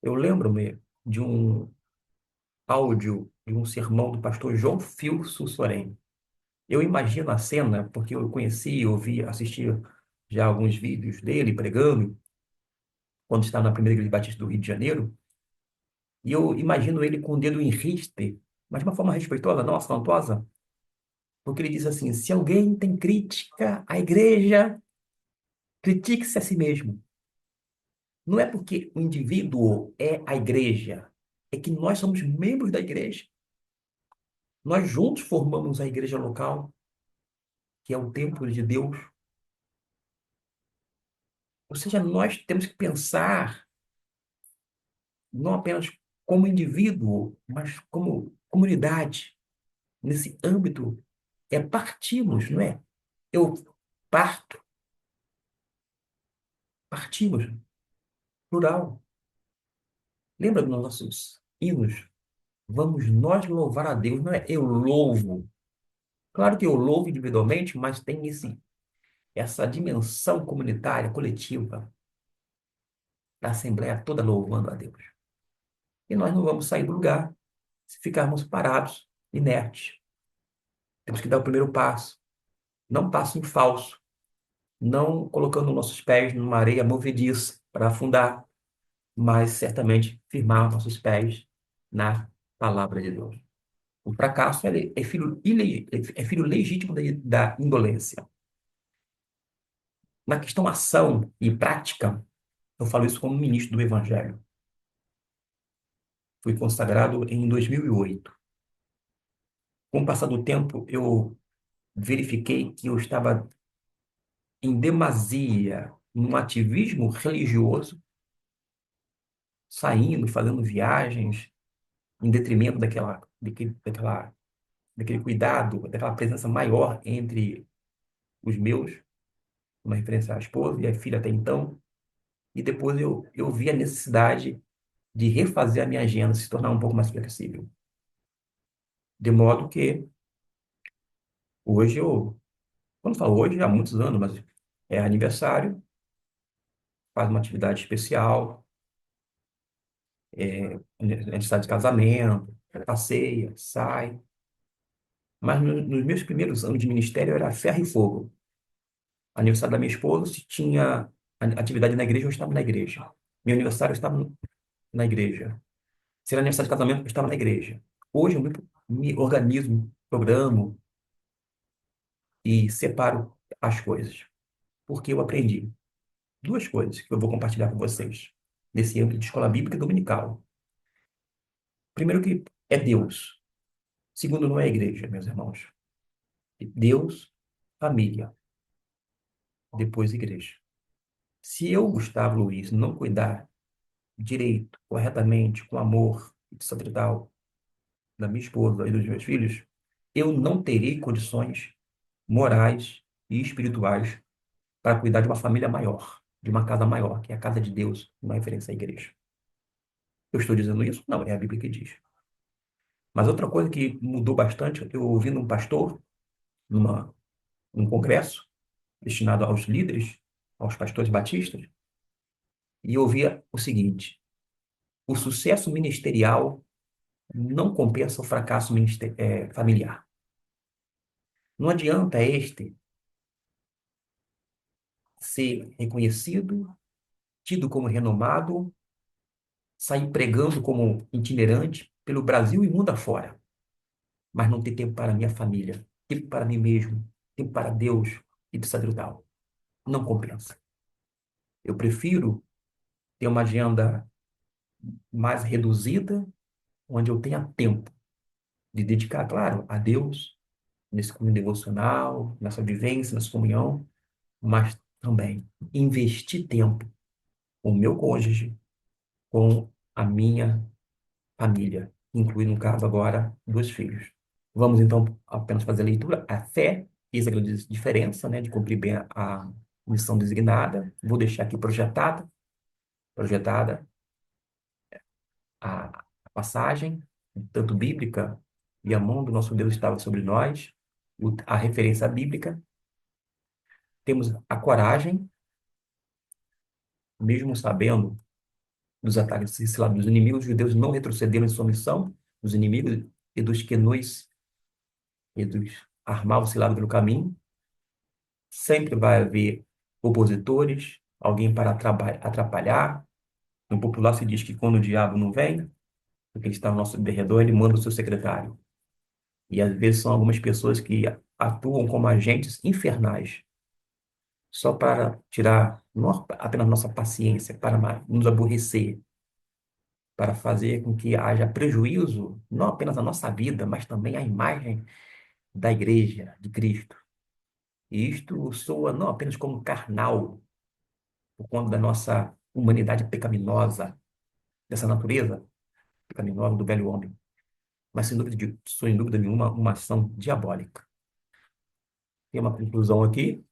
Eu lembro-me de um áudio de um sermão do pastor João Filso Soren. Eu imagino a cena, porque eu conheci, ouvi, assisti já alguns vídeos dele pregando, quando estava na primeira igreja batista do Rio de Janeiro, e eu imagino ele com o dedo em riste, mas de uma forma respeitosa, não afrontosa, porque ele diz assim: se alguém tem crítica à igreja, critique-se a si mesmo. Não é porque o indivíduo é a igreja, é que nós somos membros da igreja. Nós juntos formamos a igreja local, que é o templo de Deus. Ou seja, nós temos que pensar não apenas como indivíduo, mas como comunidade. Nesse âmbito, partimos, não é? Eu parto, partimos, plural. Lembra dos nossos hinos? Vamos nós louvar a Deus, não é eu louvo. Claro que eu louvo individualmente, mas tem essa dimensão comunitária, coletiva, da Assembleia toda louvando a Deus. E nós não vamos sair do lugar se ficarmos parados, inertes. Temos que dar o primeiro passo, não passo em falso, não colocando nossos pés numa areia movediça para afundar, mas certamente firmar nossos pés na palavra de Deus. O fracasso é filho, é filho legítimo da indolência. Na questão ação e prática, eu falo isso como ministro do Evangelho. Fui consagrado em 2008. Com o passar do tempo, eu verifiquei que eu estava em demasia num ativismo religioso, saindo, fazendo viagens, em detrimento daquele cuidado, daquela presença maior entre os meus, uma referência à esposa e à filha até então. E depois eu vi a necessidade de refazer a minha agenda, se tornar um pouco mais flexível. De modo que hoje quando falo hoje, há muitos anos, mas é aniversário, faz uma atividade especial, aniversário de casamento, passeia, sai. Mas nos meus primeiros anos de ministério era ferro e fogo. Aniversário da minha esposa, se tinha atividade na igreja, eu estava na igreja. Meu aniversário, eu estava na igreja. Se era aniversário de casamento, eu estava na igreja. Hoje eu me organizo, programo e separo as coisas. Porque eu aprendi duas coisas que eu vou compartilhar com vocês nesse âmbito de escola bíblica dominical. Primeiro que é Deus. Segundo, não é a igreja, meus irmãos. Deus, família, depois igreja. Se eu, Gustavo Luiz, não cuidar direito, corretamente, com amor e sacerdotal da minha esposa e dos meus filhos, eu não terei condições morais e espirituais para cuidar de uma família maior, de uma casa maior, que é a casa de Deus, uma referência à igreja. Eu estou dizendo isso? Não, é a Bíblia que diz. Mas outra coisa que mudou bastante, eu ouvindo um pastor numa, num congresso destinado aos líderes, aos pastores batistas, e eu ouvia o seguinte: o sucesso ministerial não compensa o fracasso familiar. Não adianta este ser reconhecido, tido como renomado, sair pregando como itinerante pelo Brasil e mundo afora, mas não ter tempo para minha família, tempo para mim mesmo, tempo para Deus e de sacerdotal. Não compensa. Eu prefiro ter uma agenda mais reduzida, onde eu tenha tempo de dedicar, claro, a Deus, nesse cunho devocional, nessa vivência, nessa comunhão, mas também investir tempo com o meu cônjuge, com a minha família, incluindo, no caso agora, dois filhos. Vamos então apenas fazer a leitura. A fé fez a grande diferença, né, de cumprir bem a missão designada. Vou deixar aqui projetada a passagem, tanto bíblica, e a mão do nosso Deus estava sobre nós, a referência bíblica. Temos a coragem, mesmo sabendo dos ataques dos inimigos, os judeus não retrocederam em sua missão, dos inimigos e dos que nos e dos armavam cilado pelo caminho. Sempre vai haver opositores, alguém para atrapalhar. No popular se diz que quando o diabo não vem, porque ele está ao nosso derredor, ele manda o seu secretário. E às vezes são algumas pessoas que atuam como agentes infernais, só para tirar não apenas nossa paciência, para nos aborrecer, para fazer com que haja prejuízo, não apenas à nossa vida, mas também à imagem da igreja, de Cristo. E isto soa não apenas como carnal, por conta da nossa humanidade pecaminosa, dessa natureza pecaminosa do velho homem, mas sem dúvida nenhuma, uma ação diabólica. Tem uma conclusão aqui,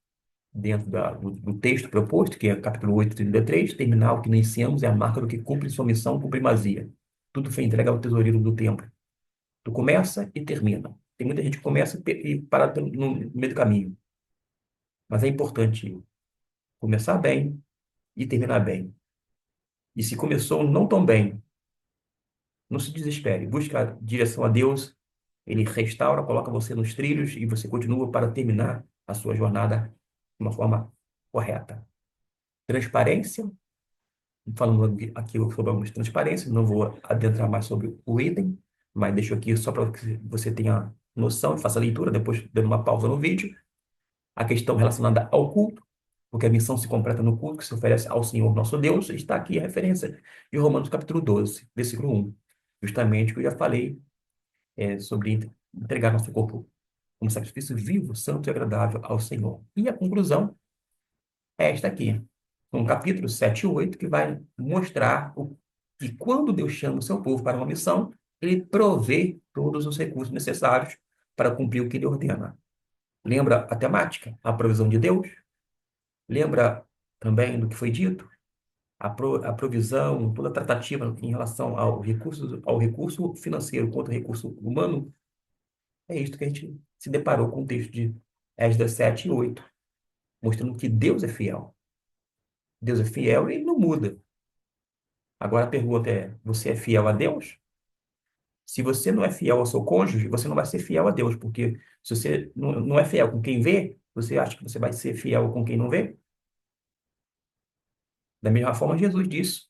dentro do texto proposto, que é capítulo 8, 33, terminal que iniciamos é a marca do que cumpre sua missão com primazia. Tudo foi entregue ao tesoureiro do templo. Tu começa e termina. Tem muita gente que começa e para no meio do caminho. Mas é importante começar bem e terminar bem. E se começou não tão bem, não se desespere. Busque a direção a Deus. Ele restaura, coloca você nos trilhos e você continua para terminar a sua jornada de uma forma correta. Transparência, falando aqui sobre algumas transparências, não vou adentrar mais sobre o item, mas deixo aqui só para que você tenha noção e faça a leitura, depois dando uma pausa no vídeo. A questão relacionada ao culto, porque a missão se completa no culto que se oferece ao Senhor nosso Deus, está aqui a referência de Romanos capítulo 12, versículo 1. Justamente o que eu já falei sobre entregar nosso corpo como sacrifício vivo, santo e agradável ao Senhor. E a conclusão é esta aqui, no capítulo 7 e 8, que vai mostrar que quando Deus chama o seu povo para uma missão, ele provê todos os recursos necessários para cumprir o que ele ordena. Lembra a temática? A provisão de Deus? Lembra também do que foi dito? A provisão, toda a tratativa em relação ao recurso financeiro quanto ao recurso humano? É isto que a gente se deparou com o texto de Esdras 7 e 8, mostrando que Deus é fiel. Deus é fiel e ele não muda. Agora a pergunta é: você é fiel a Deus? Se você não é fiel ao seu cônjuge, você não vai ser fiel a Deus, porque se você não é fiel com quem vê, você acha que você vai ser fiel com quem não vê? Da mesma forma, Jesus disse: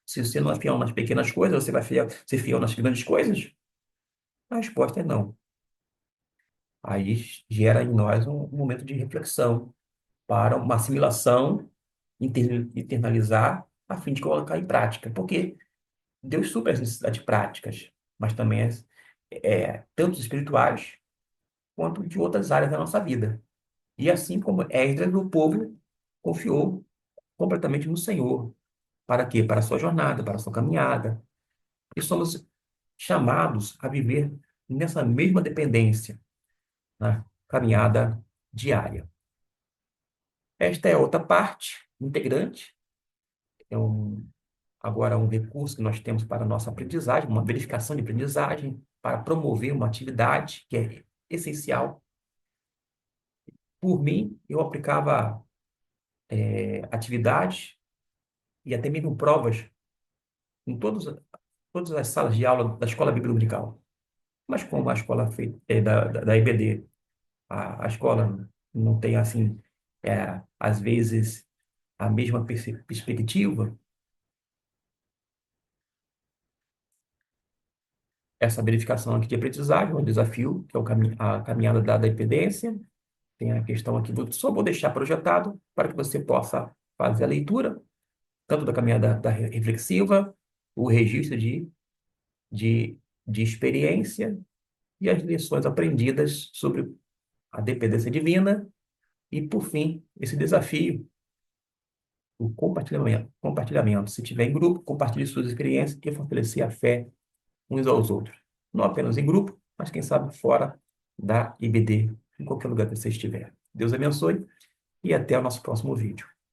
se você não é fiel nas pequenas coisas, você vai ser fiel nas grandes coisas? A resposta é não. Aí gera em nós um momento de reflexão para uma assimilação, internalizar, a fim de colocar em prática. Porque Deus supre as necessidades práticas, mas também tanto espirituais quanto de outras áreas da nossa vida. E assim como Esdras, o povo confiou completamente no Senhor. Para quê? Para a sua jornada, para a sua caminhada. E somos chamados a viver nessa mesma dependência, na caminhada diária. Esta é outra parte integrante, é agora um recurso que nós temos para a nossa aprendizagem, uma verificação de aprendizagem, para promover uma atividade que é essencial. Por mim, eu aplicava atividades e até mesmo provas em todas as salas de aula da Escola Bíblica Dominical. Mas como a escola da EBD, a escola não tem, assim, às vezes, a mesma perspectiva, essa verificação aqui de aprendizagem, um desafio, que é a caminhada da dependência. Tem a questão aqui, só vou deixar projetado para que você possa fazer a leitura, tanto da caminhada da reflexiva, o registro de, de experiência e as lições aprendidas sobre a dependência divina e, por fim, esse desafio, o compartilhamento. Compartilhamento. Se tiver em grupo, compartilhe suas experiências e fortalecer a fé uns aos outros. Não apenas em grupo, mas quem sabe fora da IBD, em qualquer lugar que você estiver. Deus abençoe e até o nosso próximo vídeo.